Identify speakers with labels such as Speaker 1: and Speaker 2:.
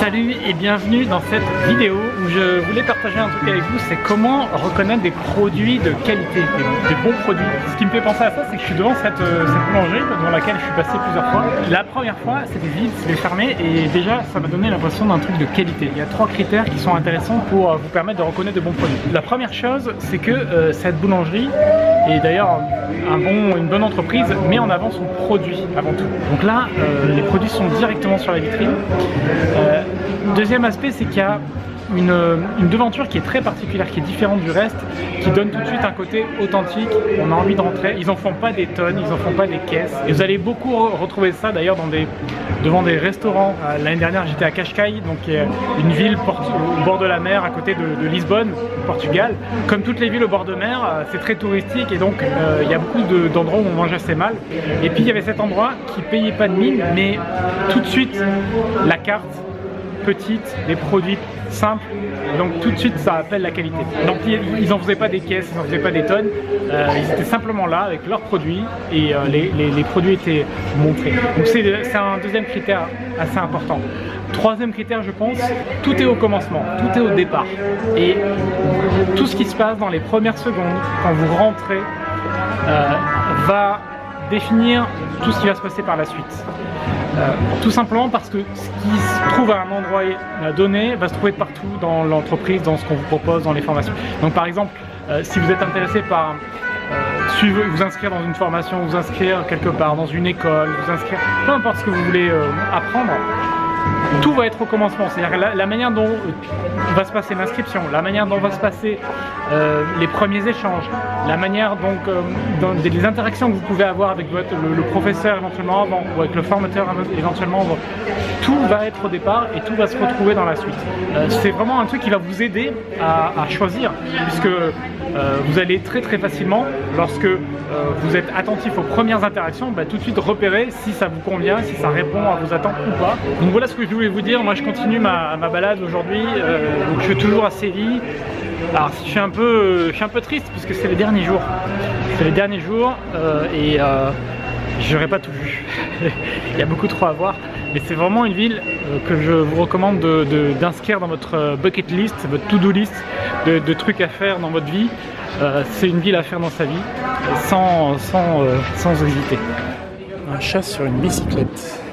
Speaker 1: Salut et bienvenue dans cette vidéo où je voulais partager un truc avec vous, c'est comment reconnaître des produits de qualité, des bons produits. Ce qui me fait penser à ça, c'est que je suis devant cette boulangerie devant laquelle je suis passé plusieurs fois. La première fois, c'était vide, c'était fermé et déjà ça m'a donné l'impression d'un truc de qualité. Il y a 3 critères qui sont intéressants pour vous permettre de reconnaître de bons produits. La première chose, c'est que cette boulangerie, et d'ailleurs une bonne entreprise, met en avant son produit avant tout. Donc là, les produits sont directement sur la vitrine. Deuxième aspect, c'est qu'il y a une devanture qui est très particulière, qui est différente du reste, qui donne tout de suite un côté authentique. On a envie de rentrer. Ils en font pas des tonnes, ils en font pas des caisses. Et vous allez beaucoup retrouver ça d'ailleurs devant des restaurants. L'année dernière, j'étais à Cascais, donc une ville au bord de la mer, à côté de Lisbonne, au Portugal. Comme toutes les villes au bord de mer, c'est très touristique et donc il y a beaucoup d'endroits où on mange assez mal. Et puis il y avait cet endroit qui payait pas de mine, mais tout de suite la carte petite, des produits simples, donc tout de suite ça appelle la qualité. Donc ils n'en faisaient pas des caisses, ils n'en faisaient pas des tonnes, ils étaient simplement là avec leurs produits et les produits étaient montrés. Donc c'est un deuxième critère assez important. Troisième critère, je pense, tout est au commencement, tout est au départ. Et tout ce qui se passe dans les premières secondes, quand vous rentrez, va définir tout ce qui va se passer par la suite. Tout simplement parce que ce qui se trouve à un endroit donné va se trouver partout dans l'entreprise, dans ce qu'on vous propose, dans les formations. Donc par exemple, si vous êtes intéressé par vous inscrire dans une formation, vous inscrire quelque part dans une école, vous inscrire, peu importe ce que vous voulez apprendre, tout va être au commencement, c'est-à-dire la manière dont va se passer l'inscription, la manière dont va se passer les premiers échanges, la manière dont les interactions que vous pouvez avoir avec le professeur éventuellement avant, ou avec le formateur éventuellement avant, tout va être au départ et tout va se retrouver dans la suite. C'est vraiment un truc qui va vous aider à choisir, puisque vous allez très facilement, lorsque vous êtes attentif aux premières interactions, tout de suite repérer si ça vous convient, si ça répond à vos attentes ou pas. Donc voilà ce que je voulais vous dire. Moi je continue ma balade aujourd'hui, donc je suis toujours à Séville. Alors je suis un peu triste puisque c'est les derniers jours. C'est les derniers jours et j'aurais pas tout vu. Il y a beaucoup trop à voir. Mais c'est vraiment une ville que je vous recommande d'inscrire dans votre bucket list, votre to-do list de trucs à faire dans votre vie. C'est une ville à faire dans sa vie, sans hésiter. Un chat sur une bicyclette.